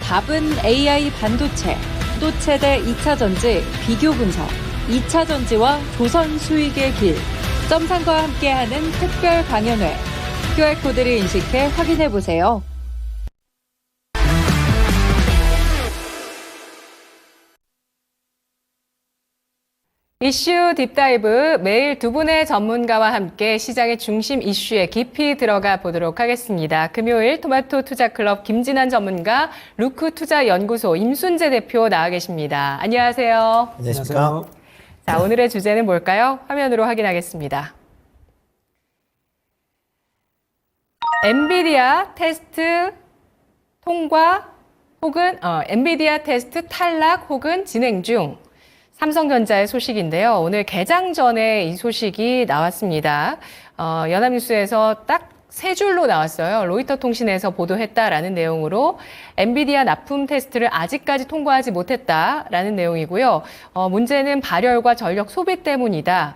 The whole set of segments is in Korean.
답은 AI 반도체. 또 최대 2차 전지 비교 분석. 2차 전지와 조선 수익의 길. 점상과 함께하는 특별 강연회. QR코드를 인식해 확인해보세요. 이슈 딥다이브, 매일 두 분의 전문가와 함께 시장의 중심 이슈에 깊이 들어가 보도록 하겠습니다. 금요일 토마토 투자클럽 김진환 전문가, 루크 투자연구소 임순재 대표 나와 계십니다. 안녕하세요. 안녕하십니까. 자, 오늘의 주제는 뭘까요? 화면으로 확인하겠습니다. 엔비디아 테스트 통과 혹은 엔비디아 테스트 탈락 혹은 진행 중. 삼성전자의 소식인데요. 오늘 개장 전에 이 소식이 나왔습니다. 연합뉴스에서 딱 세 줄로 나왔어요. 로이터 통신에서 보도했다라는 내용으로 엔비디아 납품 테스트를 아직까지 통과하지 못했다라는 내용이고요. 문제는 발열과 전력 소비 때문이다.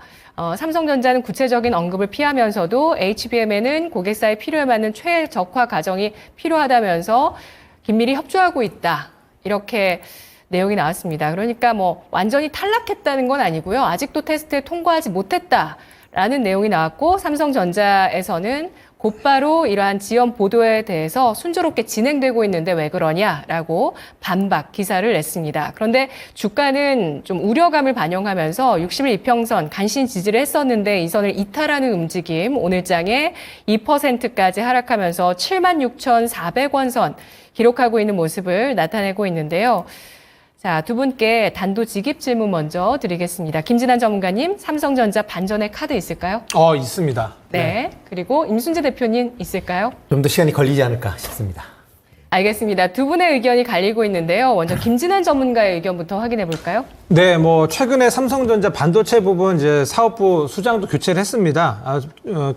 삼성전자는 구체적인 언급을 피하면서도 HBM에는 고객사의 필요에 맞는 최적화 과정이 필요하다면서 긴밀히 협조하고 있다. 이렇게 내용이 나왔습니다. 그러니까 뭐 완전히 탈락했다는 건 아니고요. 아직도 테스트에 통과하지 못했다라는 내용이 나왔고 삼성전자에서는 곧바로 이러한 지연 보도에 대해서 순조롭게 진행되고 있는데 왜 그러냐라고 반박 기사를 냈습니다. 그런데 주가는 좀 우려감을 반영하면서 60일 이평선 간신 지지를 했었는데 이 선을 이탈하는 움직임, 오늘장에 2%까지 하락하면서 76,400원 선 기록하고 있는 모습을 나타내고 있는데요. 자, 두 분께 단도직입 질문 먼저 드리겠습니다. 김진환 전문가님, 삼성전자 반전의 카드 있을까요? 있습니다. 네. 그리고 임순재 대표님 있을까요? 좀 더 시간이 걸리지 않을까 싶습니다. 알겠습니다. 두 분의 의견이 갈리고 있는데요. 먼저 김진환 전문가의 의견부터 확인해 볼까요? 네, 최근에 삼성전자 반도체 부분 이제 사업부 수장도 교체를 했습니다.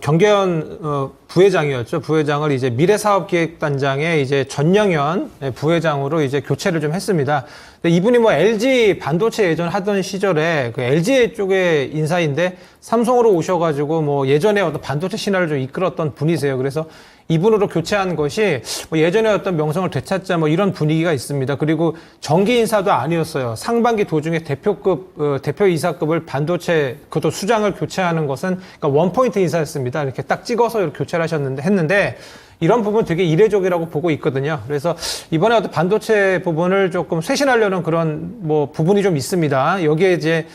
경계현 부회장이었죠. 부회장을 이제 미래사업기획단장의 이제 전영현 부회장으로 이제 교체를 좀 했습니다. 근데 이분이 LG 반도체 예전 하던 시절에 그 LG 쪽의 인사인데 삼성으로 오셔가지고 예전에 어떤 반도체 신화를 좀 이끌었던 분이세요. 그래서 이분으로 교체한 것이 예전에 어떤 명성을 되찾자 이런 분위기가 있습니다. 그리고 정기 인사도 아니었어요. 상반기 도중에 대표급, 대표이사급을 반도체, 그것도 수장을 교체하는 것은 그러니까 원포인트 인사였습니다. 이렇게 딱 찍어서 이렇게 교체를 했는데 이런 부분 되게 이례적이라고 보고 있거든요. 그래서 이번에 어떤 반도체 부분을 조금 쇄신하려는 그런 부분이 좀 있습니다. 여기에 이제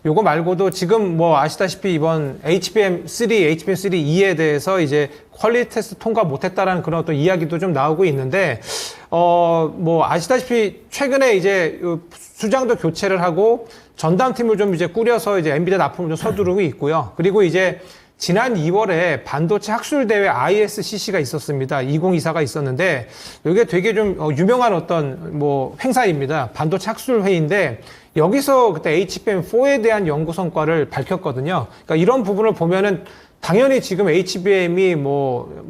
요거 말고도 지금 아시다시피 이번 HBM3, HBM3E에 대해서 이제 퀄리티 테스트 통과 못했다라는 그런 어떤 이야기도 좀 나오고 있는데, 아시다시피 최근에 이제 수장도 교체를 하고 전담팀을 좀 이제 꾸려서 이제 엔비디아 납품을 좀 서두르고 있고요. 그리고 이제 지난 2월에 반도체 학술대회 ISCC가 있었습니다. 2024가 있었는데, 이게 되게 좀 유명한 어떤 행사입니다. 반도체 학술회의인데, 여기서 그때 HBM4에 대한 연구 성과를 밝혔거든요. 그러니까 이런 부분을 보면은 당연히 지금 HBM이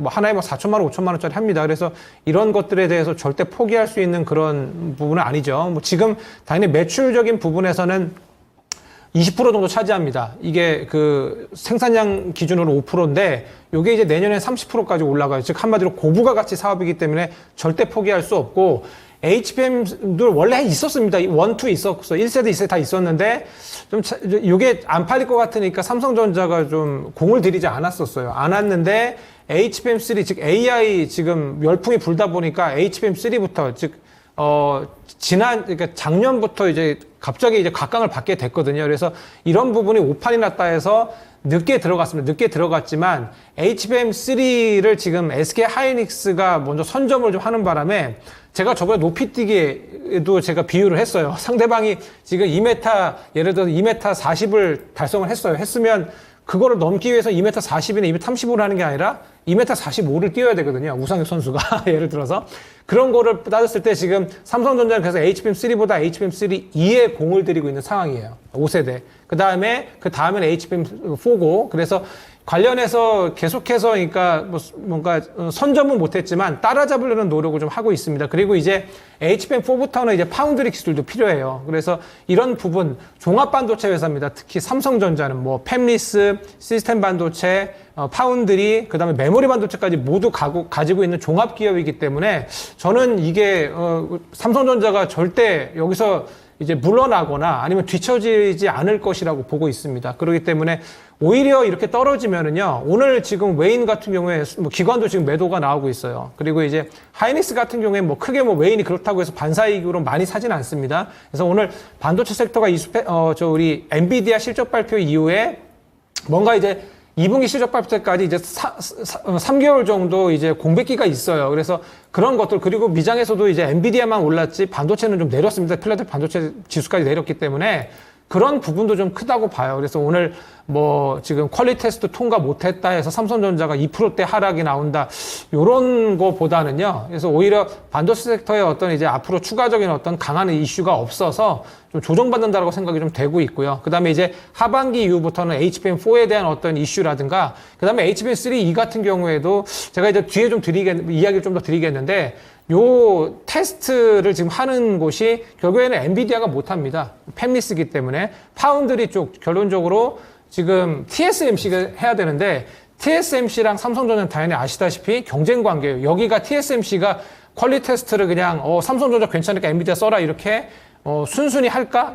하나에 4천만 원, 5천만 원짜리 합니다. 그래서 이런 것들에 대해서 절대 포기할 수 있는 그런 부분은 아니죠. 지금 당연히 매출적인 부분에서는 20% 정도 차지합니다. 이게 그 생산량 기준으로 5%인데 이게 이제 내년에 30%까지 올라가요. 즉 한마디로 고부가 가치 사업이기 때문에 절대 포기할 수 없고 HBM도 원래 있었습니다. 1, 2 있었어. 1세대, 2세대 다 있었는데 이게 안 팔릴 것 같으니까 삼성전자가 좀 공을 들이지 않았었어요. 않았는데 HBM3 즉 AI 지금 열풍이 불다 보니까 HBM3부터 즉 그러니까 작년부터 이제 갑자기 이제 각광을 받게 됐거든요. 그래서 이런 부분이 오판이 났다 해서 늦게 들어갔습니다. 늦게 들어갔지만 HBM3를 지금 SK 하이닉스가 먼저 선점을 좀 하는 바람에 제가 저번에 높이뛰기에도 제가 비유를 했어요. 상대방이 지금 2m, 예를 들어서 2m 40을 달성을 했어요. 했으면 그거를 넘기 위해서 2m 40이나 2m 35를 하는 게 아니라 2m 45를 뛰어야 되거든요. 우상혁 선수가. 예를 들어서. 그런 거를 따졌을 때 지금 삼성전자는 그래서 HBM3보다 HBM3E에 공을 들이고 있는 상황이에요. 5세대. 그 다음에는 HBM4고. 그래서 관련해서 계속해서 그러니까 뭔가 선점은 못했지만 따라잡으려는 노력을 좀 하고 있습니다. 그리고 이제 HBM4부터는 이제 파운드리 기술도 필요해요. 그래서 이런 부분 종합 반도체 회사입니다. 특히 삼성전자는 팹리스, 시스템 반도체, 파운드리, 그다음에 메모리 반도체까지 모두 가지고 있는 종합 기업이기 때문에 저는 이게 삼성전자가 절대 여기서 이제 물러나거나 아니면 뒤처지지 않을 것이라고 보고 있습니다. 그렇기 때문에 오히려 이렇게 떨어지면은요, 오늘 지금 웨인 같은 경우에 뭐 기관도 지금 매도가 나오고 있어요. 그리고 이제 하이닉스 같은 경우에 뭐 크게 뭐 웨인이 그렇다고 해서 반사이익으로 많이 사진 않습니다. 그래서 오늘 반도체 섹터가 우리 엔비디아 실적 발표 이후에 뭔가 이제 2분기 실적 발표 때까지 이제 3개월 정도 이제 공백기가 있어요. 그래서 그런 것들, 그리고 미장에서도 이제 엔비디아만 올랐지 반도체는 좀 내렸습니다. 필라델피아 반도체 지수까지 내렸기 때문에 그런 부분도 좀 크다고 봐요. 그래서 오늘 뭐 지금 퀄리티 테스트 통과 못했다 해서 삼성전자가 2%대 하락이 나온다, 요런 거보다는요. 그래서 오히려 반도체 섹터의 어떤 이제 앞으로 추가적인 어떤 강한 이슈가 없어서 좀 조정받는다라고 생각이 좀 되고 있고요. 그 다음에 이제 하반기 이후부터는 HBM4에 대한 어떤 이슈라든가, 그 다음에 HBM3 E 같은 경우에도 제가 이제 뒤에 좀 이야기를 좀 더 드리겠는데, 요 테스트를 지금 하는 곳이 결국에는 엔비디아가 못합니다. 팹리스기 때문에. 파운드리 쪽 결론적으로 지금 TSMC가 해야 되는데, TSMC랑 삼성전자는 당연히 아시다시피 경쟁 관계예요. 여기가 TSMC가 퀄리티 테스트를 그냥 삼성전자 괜찮으니까 엔비디아 써라 이렇게 순순히 할까?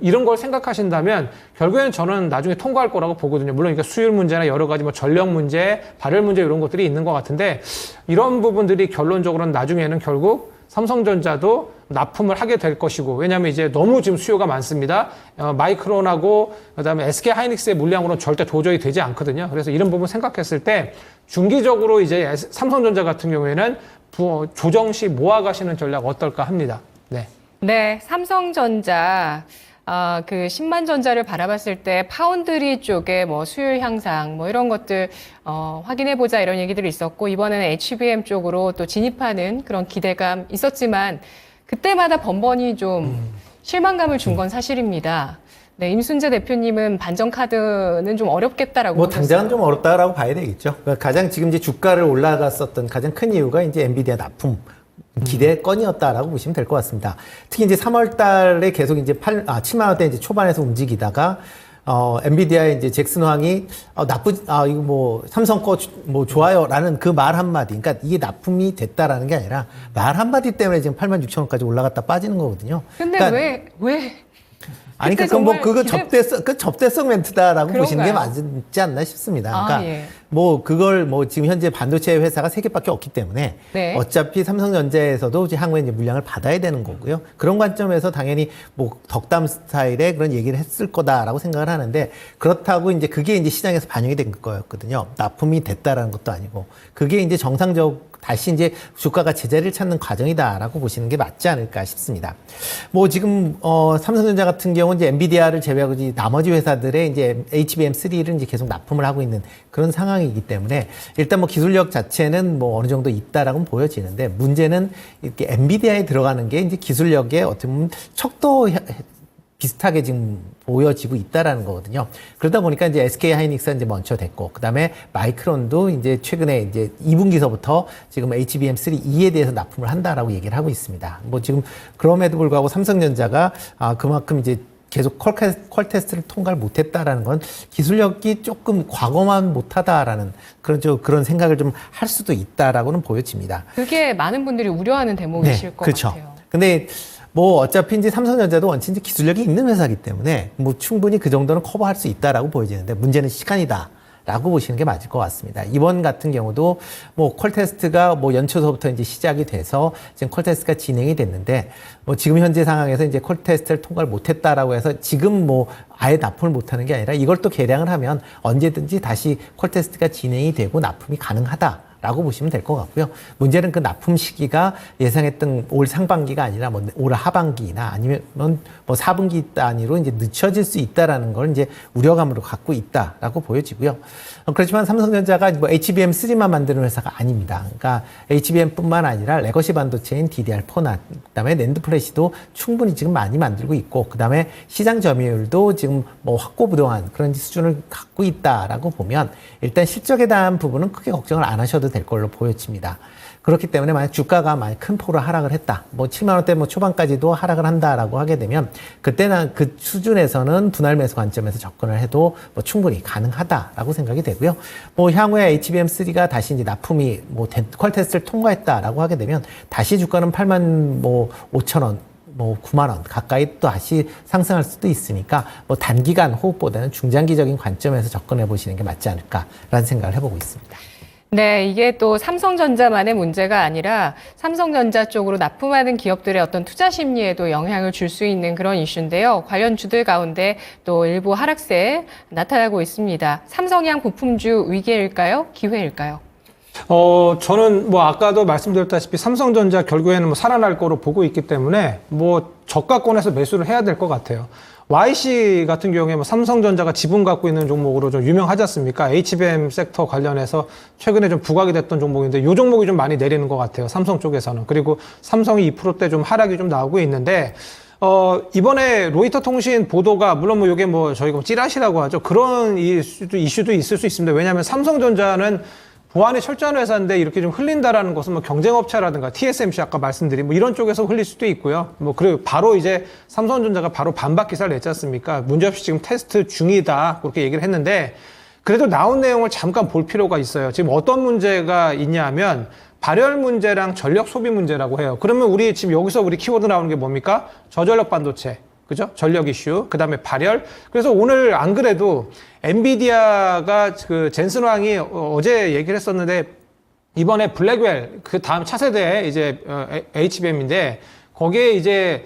이런 걸 생각하신다면 결국에는 저는 나중에 통과할 거라고 보거든요. 물론 이게 수율 문제나 여러 가지 뭐 전력 문제, 발열 문제 이런 것들이 있는 것 같은데, 이런 부분들이 결론적으로는 나중에는 결국 삼성전자도 납품을 하게 될 것이고, 왜냐하면 이제 너무 지금 수요가 많습니다. 마이크론하고 그다음에 SK 하이닉스의 물량으로는 절대 도저히 되지 않거든요. 그래서 이런 부분 생각했을 때 중기적으로 이제 삼성전자 같은 경우에는 조정 시 모아가시는 전략 어떨까 합니다. 네. 네, 삼성전자 그 10만 전자를 바라봤을 때 파운드리 쪽에 뭐 수율 향상 뭐 이런 것들 확인해 보자 이런 얘기들이 있었고, 이번에는 HBM 쪽으로 또 진입하는 그런 기대감 있었지만 그때마다 번번이 좀 실망감을 준 건 사실입니다. 네, 임순재 대표님은 반전 카드는 좀 어렵겠다라고 뭐 보셨어요. 당장은 좀 어렵다라고 봐야 되겠죠. 그러니까 가장 지금 이제 주가를 올라갔었던 가장 큰 이유가 이제 엔비디아 납품 기대건이었다라고 보시면 될 것 같습니다. 특히 이제 3월 달에 계속 이제 7만 원대 이제 초반에서 움직이다가 엔비디아의 이제 잭슨 황이 이거 뭐 삼성 거 뭐 좋아요라는 그 말 한마디, 그러니까 이게 납품이 됐다라는 게 아니라 말 한마디 때문에 지금 86,000원까지 올라갔다 빠지는 거거든요. 근데 그러니까 왜 아니, 그때 그건 뭐, 정말 접대성 멘트다라고 보시는 게 그런가요? 맞지 않나 싶습니다. 그러니까, 예. 뭐, 그걸 뭐, 지금 현재 반도체 회사가 3개밖에 없기 때문에, 네. 어차피 삼성전자에서도 이제 향후에 이제 물량을 받아야 되는 거고요. 그런 관점에서 당연히 뭐, 덕담 스타일의 그런 얘기를 했을 거다라고 생각을 하는데, 그렇다고 이제 그게 이제 시장에서 반영이 된 거였거든요. 납품이 됐다라는 것도 아니고, 그게 이제 다시 이제 주가가 제자리를 찾는 과정이다라고 보시는 게 맞지 않을까 싶습니다. 뭐 지금 삼성전자 같은 경우는 이제 엔비디아를 제외하고 이제 나머지 회사들의 이제 HBM3를 이제 계속 납품을 하고 있는 그런 상황이기 때문에 일단 뭐 기술력 자체는 뭐 어느 정도 있다라고 보여지는데, 문제는 이렇게 엔비디아에 들어가는 게 이제 기술력에 어떻게 보면 척도 비슷하게 지금 보여지고 있다라는 거거든요. 그러다 보니까 이제 SK 하이닉스가 이제 먼저 됐고, 그 다음에 마이크론도 이제 최근에 이제 2분기서부터 지금 HBM3E에 대해서 납품을 한다라고 얘기를 하고 있습니다. 뭐 지금 그럼에도 불구하고 삼성전자가 그만큼 이제 계속 퀄 테스트를 통과를 못했다라는 건 기술력이 조금 과거만 못하다라는 그런 생각을 좀 할 수도 있다라고는 보여집니다. 그게 많은 분들이 우려하는 대목이실 것 그렇죠. 같아요. 근데 뭐 어차피 이제 삼성전자도 원체 이제 기술력이 있는 회사이기 때문에 뭐 충분히 그 정도는 커버할 수 있다라고 보여지는데, 문제는 시간이다라고 보시는 게 맞을 것 같습니다. 이번 같은 경우도 뭐 퀄 테스트가 뭐 연초서부터 이제 시작이 돼서 지금 퀄 테스트가 진행이 됐는데, 뭐 지금 현재 상황에서 이제 퀄 테스트를 통과를 못했다라고 해서 지금 뭐 아예 납품을 못하는 게 아니라 이걸 또 개량을 하면 언제든지 다시 퀄 테스트가 진행이 되고 납품이 가능하다 라고 보시면 될 것 같고요. 문제는 그 납품 시기가 예상했던 올 상반기가 아니라 뭐 올 하반기나 아니면 뭐 4분기 단위로 이제 늦춰질 수 있다라는 걸 이제 우려감으로 갖고 있다라고 보여지고요. 그렇지만 삼성전자가 뭐 HBM3만 만드는 회사가 아닙니다. 그러니까 HBM뿐만 아니라 레거시 반도체인 DDR4나 그다음에 낸드 플래시도 충분히 지금 많이 만들고 있고, 그다음에 시장 점유율도 지금 뭐 확고부동한 그런 수준을 갖고 있다라고 보면 일단 실적에 대한 부분은 크게 걱정을 안 하셔도 될 걸로 보여집니다. 그렇기 때문에 만약 주가가 많이 큰 폭으로 하락을 했다. 뭐 7만 원대 뭐 초반까지도 하락을 한다라고 하게 되면 그때는 그 수준에서는 분할 매수 관점에서 접근을 해도 뭐 충분히 가능하다라고 생각이 되고요. 뭐 향후에 HBM3가 다시 이제 납품이 뭐 퀄 테스트를 통과했다라고 하게 되면 다시 주가는 8만 뭐 5천 원 뭐 9만 원 가까이 또 다시 상승할 수도 있으니까 뭐 단기간 호흡보다는 중장기적인 관점에서 접근해 보시는 게 맞지 않을까라는 생각을 해보고 있습니다. 네, 이게 또 삼성전자만의 문제가 아니라 삼성전자 쪽으로 납품하는 기업들의 어떤 투자 심리에도 영향을 줄 수 있는 그런 이슈인데요. 관련 주들 가운데 또 일부 하락세 나타나고 있습니다. 삼성향 부품주 위기일까요? 기회일까요? 저는 뭐 아까도 말씀드렸다시피 삼성전자 결국에는 뭐 살아날 거로 보고 있기 때문에 뭐 저가권에서 매수를 해야 될 것 같아요. YC 같은 경우에 뭐 삼성전자가 지분 갖고 있는 종목으로 좀 유명하지 않습니까? HBM 섹터 관련해서 최근에 좀 부각이 됐던 종목인데 이 종목이 좀 많이 내리는 것 같아요. 삼성 쪽에서는. 그리고 삼성이 2%대 좀 하락이 좀 나오고 있는데 이번에 로이터 통신 보도가 물론 뭐 이게 뭐 저희가 찌라시라고 하죠. 그런 이슈도 있을 수 있습니다. 왜냐하면 삼성전자는 보안이 철저한 회사인데 이렇게 좀 흘린다라는 것은 뭐 경쟁업체라든가 TSMC 아까 말씀드린 뭐 이런 쪽에서 흘릴 수도 있고요. 뭐 그리고 바로 이제 삼성전자가 바로 반박 기사를 냈지 않습니까? 문제없이 지금 테스트 중이다 그렇게 얘기를 했는데 그래도 나온 내용을 잠깐 볼 필요가 있어요. 지금 어떤 문제가 있냐면 발열 문제랑 전력 소비 문제라고 해요. 그러면 우리 지금 여기서 우리 키워드 나오는 게 뭡니까? 저전력 반도체. 그죠? 전력 이슈, 그 다음에 발열. 그래서 오늘 안 그래도 엔비디아가 그 젠슨 왕이 어제 얘기를 했었는데 이번에 블랙웰 그 다음 차세대 이제 HBM인데 거기에 이제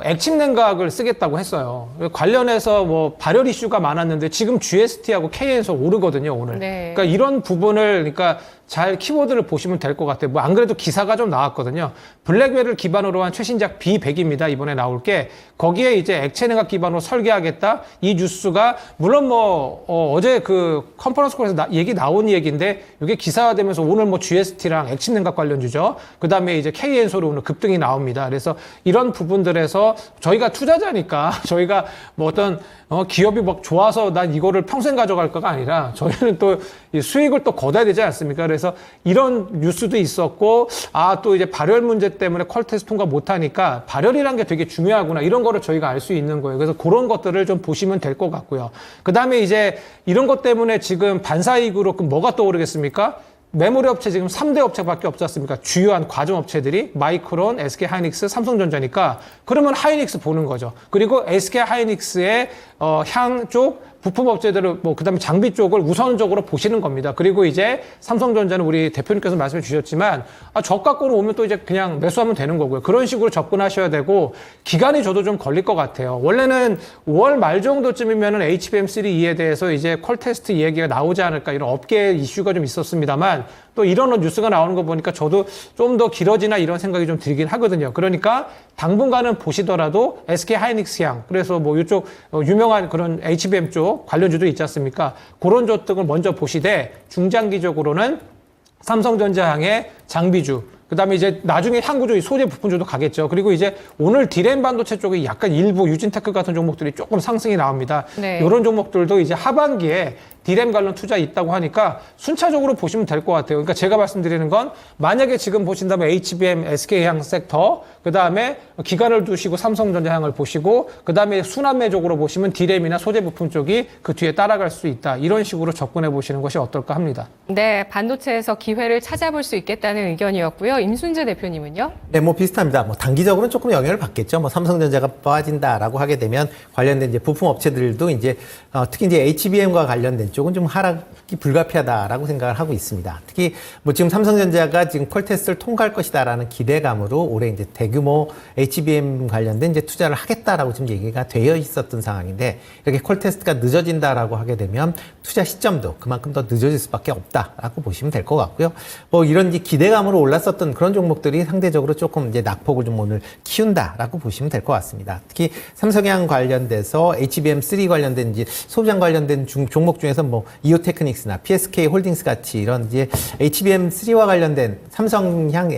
액침 냉각을 쓰겠다고 했어요. 관련해서 뭐 발열 이슈가 많았는데 지금 GST하고 KN에서 오르거든요, 오늘. 네. 그러니까 이런 부분을 그러니까 잘 키워드를 보시면 될 것 같아요. 뭐 안 그래도 기사가 좀 나왔거든요. 블랙웰을 기반으로 한 최신작 B100입니다. 이번에 나올 게 거기에 이제 액체 냉각 기반으로 설계하겠다. 이 뉴스가 물론 뭐 어제 그 컨퍼런스 콜에서 얘기 나온 얘기인데 이게 기사화되면서 오늘 뭐 GST랑 액침 냉각 관련주죠. 그다음에 이제 KN소로 오늘 급등이 나옵니다. 그래서 이런 부분들에서 저희가 투자자니까 저희가 뭐 어떤 기업이 막 좋아서 난 이거를 평생 가져갈 거가 아니라 저희는 또 이 수익을 또 걷어야 되지 않습니까? 그래서 이런 뉴스도 있었고 또 이제 발열 문제 때문에 퀄 테스트 통과 못하니까 발열이란 게 되게 중요하구나 이런 거를 저희가 알 수 있는 거예요. 그래서 그런 것들을 좀 보시면 될 것 같고요. 그 다음에 이제 이런 것 때문에 지금 반사이익으로 그럼 뭐가 떠오르겠습니까? 메모리 업체 지금 3대 업체밖에 없지 않습니까? 주요한 과정 업체들이 마이크론, SK 하이닉스, 삼성전자니까 그러면 하이닉스 보는 거죠. 그리고 SK 하이닉스의 향 쪽 부품 업체들을 뭐 그다음에 장비 쪽을 우선적으로 보시는 겁니다. 그리고 이제 삼성전자는 우리 대표님께서 말씀해 주셨지만 저가권으로 오면 또 이제 그냥 매수하면 되는 거고요. 그런 식으로 접근하셔야 되고 기간이 저도 좀 걸릴 것 같아요. 원래는 5월 말 정도쯤이면은 HBM3E에 대해서 이제 퀄 테스트 얘기가 나오지 않을까 이런 업계 이슈가 좀 있었습니다만 또 이런 뉴스가 나오는 거 보니까 저도 좀 더 길어지나 이런 생각이 좀 들긴 하거든요. 그러니까 당분간은 보시더라도 SK 하이닉스 향 그래서 뭐 이쪽 유명한 그런 HBM 쪽 관련주도 있지 않습니까? 그런 쪽들을 먼저 보시되 중장기적으로는 삼성전자 향의 장비주 그 다음에 이제 나중에 향구주, 소재 부품주도 가겠죠. 그리고 이제 오늘 디램 반도체 쪽에 약간 일부 유진테크 같은 종목들이 조금 상승이 나옵니다. 네. 이런 종목들도 이제 하반기에 디램 관련 투자 있다고 하니까 순차적으로 보시면 될 것 같아요. 그러니까 제가 말씀드리는 건 만약에 지금 보신다면 HBM, SK향 섹터, 그 다음에 기간을 두시고 삼성전자 향을 보시고, 그 다음에 순환매적으로 보시면 디램이나 소재 부품 쪽이 그 뒤에 따라갈 수 있다. 이런 식으로 접근해 보시는 것이 어떨까 합니다. 네, 반도체에서 기회를 찾아볼 수 있겠다는 의견이었고요. 임순재 대표님은요? 네, 뭐 비슷합니다. 뭐 단기적으로는 조금 영향을 받겠죠. 뭐 삼성전자가 빠진다라고 하게 되면 관련된 이제 부품 업체들도 이제 특히 이제 HBM과 관련된 쪽은 좀 하락이 불가피하다라고 생각을 하고 있습니다. 특히 뭐 지금 삼성전자가 지금 퀄 테스트를 통과할 것이다라는 기대감으로 올해 이제 대규모 HBM 관련된 이제 투자를 하겠다라고 지금 얘기가 되어 있었던 상황인데 이렇게 퀄 테스트가 늦어진다라고 하게 되면 투자 시점도 그만큼 더 늦어질 수밖에 없다라고 보시면 될 것 같고요. 뭐 이런 이제 기대감으로 올랐었던 그런 종목들이 상대적으로 조금 이제 낙폭을 좀 오늘 키운다라고 보시면 될 것 같습니다. 특히 삼성향 관련돼서 HBM3 관련된 이제 소비장 관련된 종목 중에서 뭐 이오테크닉스나 PSK 홀딩스 같이 이런 이제 HBM3와 관련된 삼성향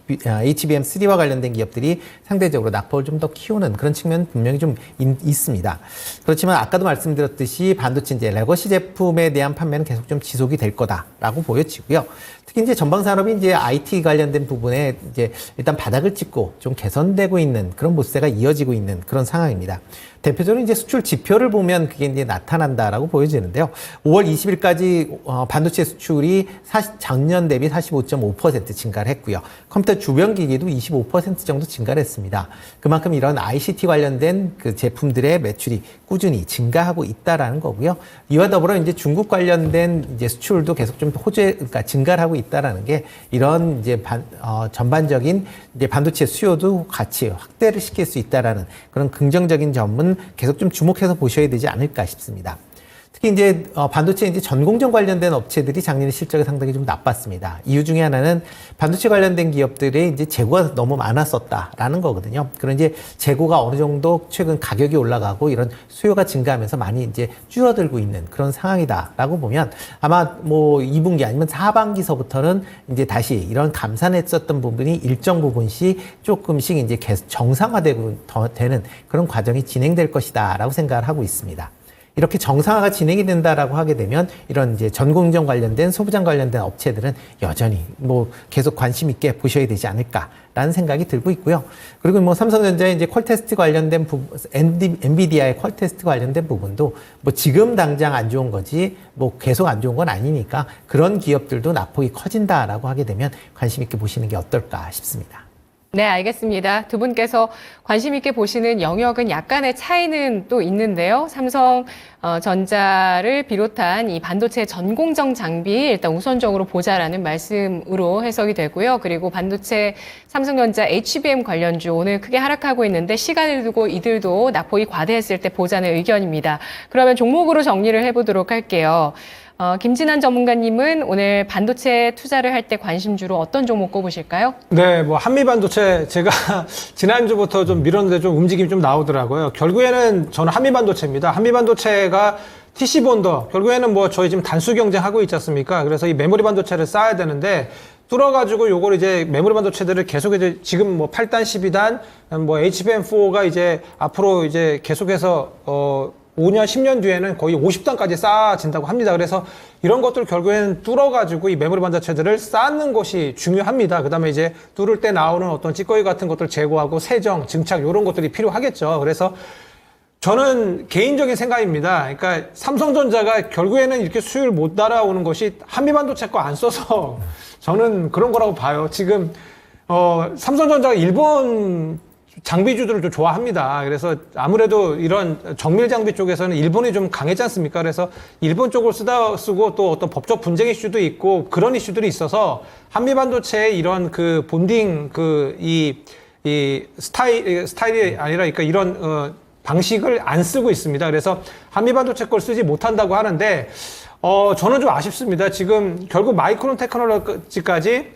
HBM3와 관련된 기업들이 상대적으로 낙폭을 좀 더 키우는 그런 측면 분명히 좀 있습니다. 그렇지만 아까도 말씀드렸듯이 반도체 이제 레거시 제품에 대한 판매는 계속 좀 지속이 될 거다라고 보여지고요. 특히 이제 전방 산업이 이제 IT 관련된 부분에 이제 일단 바닥을 찍고 좀 개선되고 있는 그런 모습세가 이어지고 있는 그런 상황입니다. 대표적으로 이제 수출 지표를 보면 그게 이제 나타난다라고 보여지는데요. 5월 20일까지 반도체 수출이 작년 대비 45.5% 증가를 했고요. 컴퓨터 주변 기기도 25% 정도 증가를 했습니다. 그만큼 이런 ICT 관련된 그 제품들의 매출이 꾸준히 증가하고 있다라는 거고요. 이와 더불어 이제 중국 관련된 이제 수출도 계속 좀 그러니까 증가를 하고 있다라는 게 이런 이제 전반적인 이제 반도체 수요도 같이 확대를 시킬 수 있다라는 그런 긍정적인 점은 계속 좀 주목해서 보셔야 되지 않을까 싶습니다. 특히 이제 반도체 이제 전공정 관련된 업체들이 작년에 실적이 상당히 좀 나빴습니다. 이유 중에 하나는 반도체 관련된 기업들의 이제 재고가 너무 많았었다라는 거거든요. 그런 이제 재고가 어느 정도 최근 가격이 올라가고 이런 수요가 증가하면서 많이 이제 줄어들고 있는 그런 상황이다라고 보면 아마 뭐 2분기 아니면 4반기서부터는 이제 다시 이런 감산했었던 부분이 일정 부분씩 조금씩 이제 계속 정상화되고 되는 그런 과정이 진행될 것이다라고 생각을 하고 있습니다. 이렇게 정상화가 진행이 된다라고 하게 되면 이런 이제 전공정 관련된 소부장 관련된 업체들은 여전히 뭐 계속 관심 있게 보셔야 되지 않을까라는 생각이 들고 있고요. 그리고 뭐 삼성전자의 이제 퀄테스트 관련된 엔비디아의 퀄테스트 관련된 부분도 뭐 지금 당장 안 좋은 거지 뭐 계속 안 좋은 건 아니니까 그런 기업들도 낙폭이 커진다라고 하게 되면 관심 있게 보시는 게 어떨까 싶습니다. 네, 알겠습니다. 두 분께서 관심 있게 보시는 영역은 약간의 차이는 또 있는데요. 삼성전자를 비롯한 이 반도체 전공정 장비 일단 우선적으로 보자라는 말씀으로 해석이 되고요. 그리고 반도체 삼성전자 HBM 관련주 오늘 크게 하락하고 있는데 시간을 두고 이들도 낙폭이 과대했을 때 보자는 의견입니다. 그러면 종목으로 정리를 해보도록 할게요. 김진환 전문가님은 오늘 반도체 투자를 할 때 관심주로 어떤 종목 꼽으실까요? 네, 뭐 한미반도체 제가 지난주부터 좀 밀었는데 좀 움직임이 좀 나오더라고요. 결국에는 저는 한미반도체입니다. 한미반도체가 TC본더 결국에는 뭐 저희 지금 단수 경쟁하고 있지 않습니까? 그래서 이 메모리 반도체를 쌓아야 되는데 뚫어가지고 요걸 이제 메모리 반도체들을 계속 이제 지금 뭐 8단, 12단, 뭐 HBM4가 이제 앞으로 이제 계속해서 5년, 10년 뒤에는 거의 50단까지 쌓아진다고 합니다. 그래서 이런 것들 결국에는 뚫어가지고 이 메모리 반도체들을 쌓는 것이 중요합니다. 그 다음에 이제 뚫을 때 나오는 어떤 찌꺼기 같은 것들 제거하고 세정, 증착 이런 것들이 필요하겠죠. 그래서 저는 개인적인 생각입니다. 그러니까 삼성전자가 결국에는 이렇게 수율 못 따라오는 것이 한미반도체 거 안 써서 저는 그런 거라고 봐요. 지금 삼성전자가 일본 장비주들을 좀 좋아합니다. 그래서 아무래도 이런 정밀 장비 쪽에서는 일본이 좀 강했지 않습니까? 그래서 일본 쪽을 쓰고 또 어떤 법적 분쟁 이슈도 있고 그런 이슈들이 있어서 한미반도체의 이런 그 본딩 이 스타일이 아니라 그러니까 이런 방식을 안 쓰고 있습니다. 그래서 한미반도체 걸 쓰지 못한다고 하는데 저는 좀 아쉽습니다. 지금 결국 마이크론 테크놀로지까지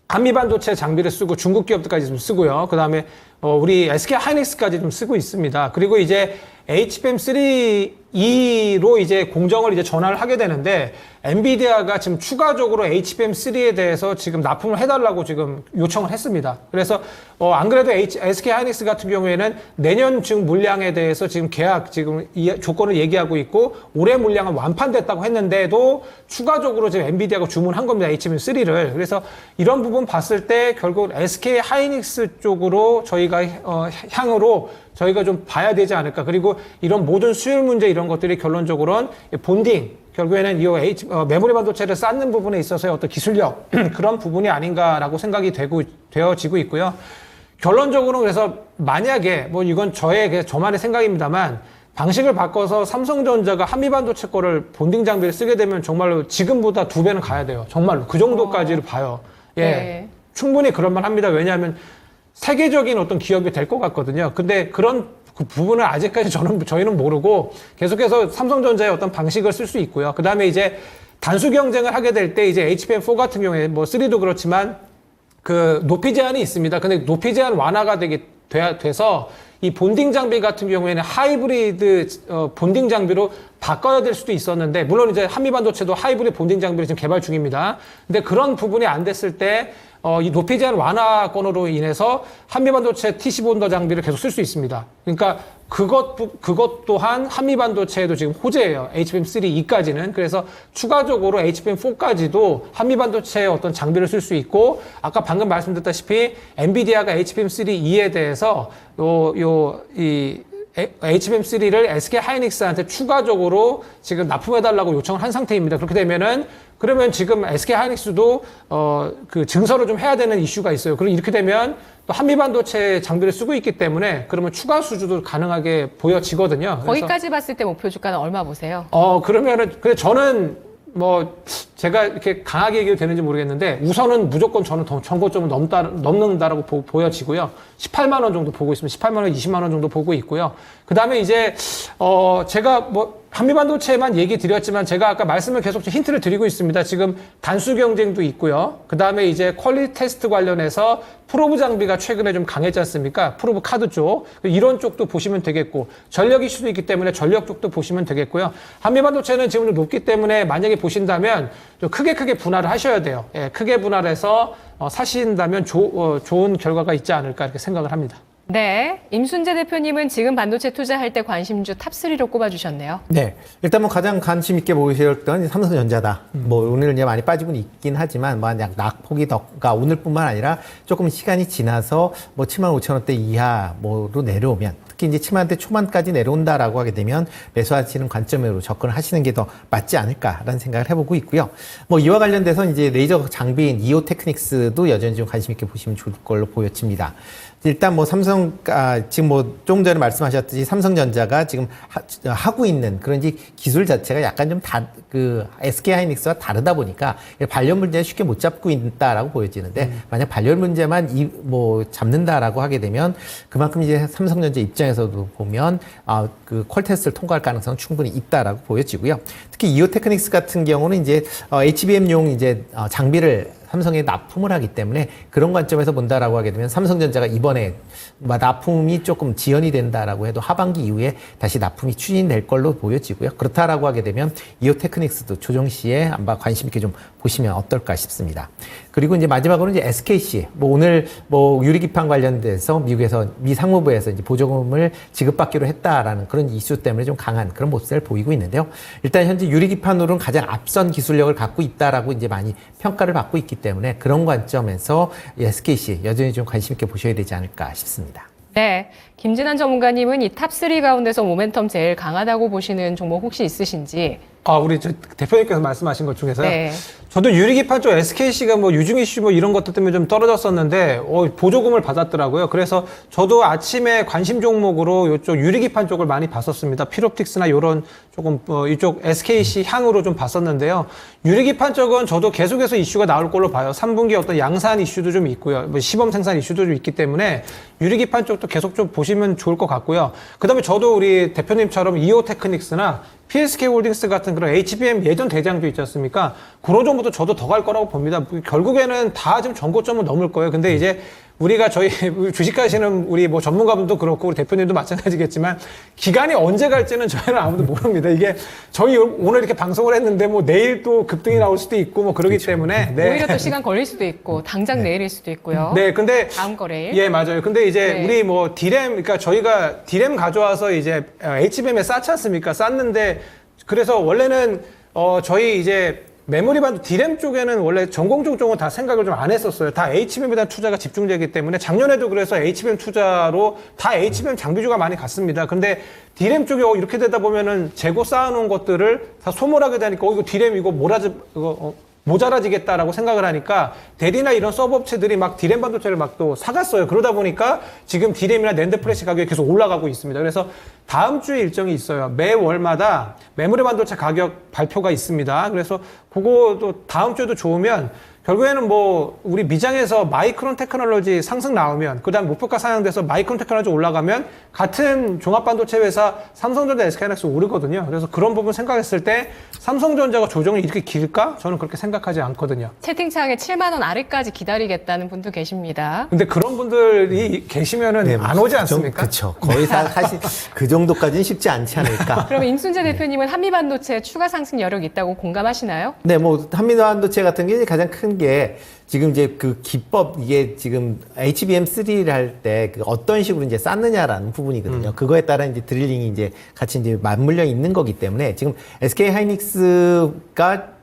한미반도체 장비를 쓰고 중국 기업들까지 좀 쓰고요. 그 다음에 우리 SK 하이닉스까지 좀 쓰고 있습니다. 그리고 이제 HBM3E로 이제 공정을 이제 전환을 하게 되는데 엔비디아가 지금 추가적으로 HBM3에 대해서 지금 납품을 해달라고 지금 요청을 했습니다. 그래서 안 그래도 SK 하이닉스 같은 경우에는 내년 중 물량에 대해서 지금 계약 지금 조건을 얘기하고 있고 올해 물량은 완판됐다고 했는데도 추가적으로 지금 엔비디아가 주문한 겁니다. HBM3를. 그래서 이런 부분 봤을 때 결국 SK 하이닉스 쪽으로 저희가 향으로 저희가 좀 봐야 되지 않을까. 그리고 이런 모든 수율 문제 이런 것들이 결론적으로는 본딩, 결국에는 이 메모리 반도체를 쌓는 부분에 있어서의 어떤 기술력 그런 부분이 아닌가라고 생각이 되어지고 있고요. 결론적으로 그래서 만약에 뭐 이건 저만의 생각입니다만 방식을 바꿔서 삼성전자가 한미반도체 거를 본딩 장비를 쓰게 되면 정말로 지금보다 2배는 가야 돼요. 정말로 그 정도까지를 봐요. 예, 네. 충분히 그럴만 합니다. 왜냐하면 세계적인 어떤 기업이 될 것 같거든요. 근데 그런 그 부분을 아직까지 저희는 모르고 계속해서 삼성전자의 어떤 방식을 쓸 수 있고요. 그 다음에 이제 단수 경쟁을 하게 될 때 이제 HBM4 같은 경우에 뭐 3도 그렇지만 그 높이 제한이 있습니다. 근데 높이 제한 완화가 돼서 이 본딩 장비 같은 경우에는 하이브리드 본딩 장비로 바꿔야 될 수도 있었는데, 물론 이제 한미반도체도 하이브리드 본딩 장비를 지금 개발 중입니다. 근데 그런 부분이 안 됐을 때 이 높이 제한 완화권으로 인해서 한미반도체 TC 본더 장비를 계속 쓸 수 있습니다. 그러니까 그것 또한 한미반도체에도 지금 호재예요. HBM3E까지는. 그래서 추가적으로 HBM4까지도 한미반도체의 어떤 장비를 쓸 수 있고, 아까 방금 말씀드렸다시피 엔비디아가 HBM3E에 대해서 HBM3를 SK 하이닉스한테 추가적으로 지금 납품해달라고 요청을 한 상태입니다. 그렇게 되면은, 그러면 지금 SK 하이닉스도 그 증설을 좀 해야 되는 이슈가 있어요. 그리고 이렇게 되면 또 한미반도체 장비를 쓰고 있기 때문에 그러면 추가 수주도 가능하게 보여지거든요. 거기까지 봤을 때 목표 주가는 얼마 보세요? 그러면은, 근데 저는 제가 이렇게 강하게 얘기해도 되는지 모르겠는데, 우선은 무조건 저는 전고점을 넘는다라고 보여지고요. 18만 원 정도 보고 있습니다. 18만 원, 20만 원 정도 보고 있고요. 그 다음에 이제, 제가 한미반도체만 얘기 드렸지만 제가 아까 말씀을 계속 힌트를 드리고 있습니다. 지금 단수 경쟁도 있고요. 그 다음에 이제 퀄리티 테스트 관련해서 프로브 장비가 최근에 좀 강했지 않습니까? 프로브 카드 쪽. 이런 쪽도 보시면 되겠고, 전력 이슈도 있기 때문에 전력 쪽도 보시면 되겠고요. 한미반도체는 지금 좀 높기 때문에 만약에 보신다면 좀 크게 분할을 하셔야 돼요. 예, 크게 분할해서 사신다면 좋은 결과가 있지 않을까 이렇게 생각을 합니다. 네. 임순재 대표님은 지금 반도체 투자할 때 관심주 탑3로 꼽아주셨네요. 네. 일단 가장 관심 있게 보셨던 삼성전자다. 오늘 이제 많이 빠지고 있긴 하지만, 낙폭이 가 오늘뿐만 아니라 조금 시간이 지나서 75,000원대 이하로 내려오면, 특히 이제 7만원대 초반까지 내려온다라고 하게 되면 매수하시는 관점으로 접근을 하시는 게 더 맞지 않을까라는 생각을 해보고 있고요. 이와 관련돼서 이제 레이저 장비인 이오 테크닉스도 여전히 좀 관심 있게 보시면 좋을 걸로 보여집니다. 일단 지금 조금 전에 말씀하셨듯이 삼성전자가 지금 하고 있는 그런 기술 자체가 약간 좀 SK 하이닉스와 다르다 보니까 발열 문제를 쉽게 못 잡고 있다라고 보여지는데, 만약 발열 문제만 잡는다라고 하게 되면 그만큼 이제 삼성전자 입장에서도 보면 그 퀄 테스트를 통과할 가능성은 충분히 있다라고 보여지고요. 특히 이오 테크닉스 같은 경우는 이제 HBM용 이제 장비를 삼성에 납품을 하기 때문에 그런 관점에서 본다라고 하게 되면 삼성전자가 이번에 납품이 조금 지연이 된다라고 해도 하반기 이후에 다시 납품이 추진될 걸로 보여지고요. 그렇다라고 하게 되면 이오 테크닉스도 조정 시에 한번 관심 있게 좀 보시면 어떨까 싶습니다. 그리고 이제 마지막으로 이제 SKC 오늘 유리기판 관련돼서 미 상무부에서 이제 보조금을 지급받기로 했다라는 그런 이슈 때문에 좀 강한 그런 모습을 보이고 있는데요. 일단 현재 유리기판으로는 가장 앞선 기술력을 갖고 있다라고 이제 많이 평가를 받고 있기 때문에 그런 관점에서 SKC 여전히 좀 관심 있게 보셔야 되지 않을까 싶습니다. 네. 김진환 전문가님은 이 탑3 가운데서 모멘텀 제일 강하다고 보시는 종목 혹시 있으신지? 우리 대표님께서 말씀하신 것 중에서요. 네. 저도 유리기판 쪽 SKC가 유중 이슈 이런 것들 때문에 좀 떨어졌었는데, 보조금을 받았더라고요. 그래서 저도 아침에 관심 종목으로 이쪽 유리기판 쪽을 많이 봤었습니다. 피롭틱스나 요런 조금, 이쪽 SKC 향으로 좀 봤었는데요. 유리기판 쪽은 저도 계속해서 이슈가 나올 걸로 봐요. 3분기 어떤 양산 이슈도 좀 있고요. 시범 생산 이슈도 좀 있기 때문에 유리기판 쪽도 계속 좀 보시면 좋을 것 같고요. 그 다음에 저도 우리 대표님처럼 이오 테크닉스나 PSK 홀딩스 같은 그런 HBM 예전 대장주 있지 않습니까? 그런 정도도 저도 더 갈 거라고 봅니다. 결국에는 다 지금 전고점은 넘을 거예요. 근데 이제 우리가 저희 주식하시는 우리 전문가분도 그렇고 우리 대표님도 마찬가지겠지만 기간이 언제 갈지는 저희는 아무도 모릅니다. 이게 저희 오늘 이렇게 방송을 했는데 내일 또 급등이 나올 수도 있고 그러기 그렇죠. 때문에 오히려 또 시간 걸릴 수도 있고 당장 내일일 수도 있고요. 네, 근데 다음 거래일. 예, 맞아요. 근데 이제 네. 우리 디램 그러니까 저희가 디램 가져와서 이제 HBM에 쌌지 않습니까? 쌌는데 그래서 원래는 저희 이제 메모리 반도 디램 쪽에는 원래 전공정 쪽은 다 생각을 좀 안 했었어요. 다 HBM에 대한 투자가 집중되기 때문에 작년에도 그래서 HBM 투자로 다 HBM 장비주가 많이 갔습니다. 근데 디램 쪽이 이렇게 되다 보면은 재고 쌓아놓은 것들을 다 소멸하게 되니까 이거 디램 이거 모자라지겠다라고 생각을 하니까 대리나 이런 서브 업체들이 디램 반도체를 또 사갔어요. 그러다 보니까 지금 디램이나 낸드 플래시 가격이 계속 올라가고 있습니다. 그래서 다음 주에 일정이 있어요. 매월마다 메모리 반도체 가격 발표가 있습니다. 그래서 그거도 다음 주에도 좋으면 결국에는 뭐 우리 미장에서 마이크론 테크놀로지 상승 나오면 그다음 목표가 상향돼서 마이크론 테크놀로지 올라가면 같은 종합반도체 회사 삼성전자, SK하이닉스 오르거든요. 그래서 그런 부분 생각했을 때 삼성전자가 조정이 이렇게 길까? 저는 그렇게 생각하지 않거든요. 채팅창에 7만 원 아래까지 기다리겠다는 분도 계십니다. 근데 그런 분들이 계시면은 안 오지 않습니까? 그렇죠. 거의 사실 그 정도까지는 쉽지 않지 않을까. 그럼 임순재 대표님은 한미반도체 추가 상승 여력 있다고 공감하시나요? 네, 뭐 한미반도체 같은 게 가장 큰 게 지금 이제 그 기법 이게 지금 HBM3를 할 때 그 어떤 식으로 이제 쌓느냐라는 부분이거든요. 그거에 따라 이제 드릴링이 이제 같이 이제 맞물려 있는 거기 때문에 지금 SK 하이닉스가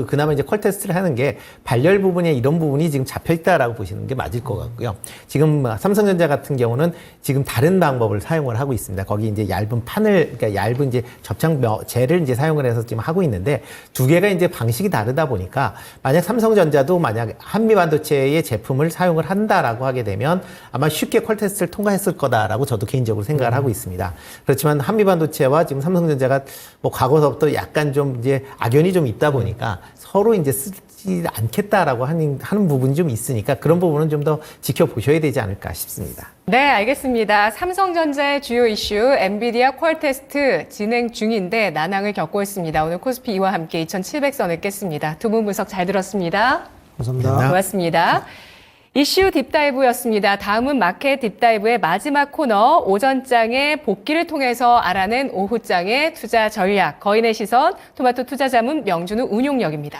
그나마 이제 퀄 테스트를 하는 게 발열 부분에 이런 부분이 지금 잡혀 있다라고 보시는 게 맞을 것 같고요. 지금 삼성전자 같은 경우는 지금 다른 방법을 사용을 하고 있습니다. 거기 이제 얇은 판을, 그러니까 얇은 이제 접착 젤을 이제 사용을 해서 지금 하고 있는데 두 개가 이제 방식이 다르다 보니까 만약 삼성전자도 만약 한미반도체의 제품을 사용을 한다라고 하게 되면 아마 쉽게 퀄 테스트를 통과했을 거다라고 저도 개인적으로 생각을 하고 있습니다. 그렇지만 한미반도체와 지금 삼성전자가 뭐 과거서부터 약간 좀 이제 악연이 좀 있다 보니까 서로 이제 쓰지 않겠다라고 하는 부분이 좀 있으니까 그런 부분은 좀 더 지켜보셔야 되지 않을까 싶습니다. 네, 알겠습니다. 삼성전자의 주요 이슈 엔비디아 퀄 테스트 진행 중인데 난항을 겪고 있습니다. 오늘 코스피 이와 함께 2,700선을 깼습니다. 두 분 분석 잘 들었습니다. 감사합니다. 고맙습니다. 이슈 딥다이브였습니다. 다음은 마켓 딥다이브의 마지막 코너 오전장의 복귀를 통해서 알아낸 오후장의 투자 전략 거인의 시선 토마토 투자자문 명준우 운용력입니다.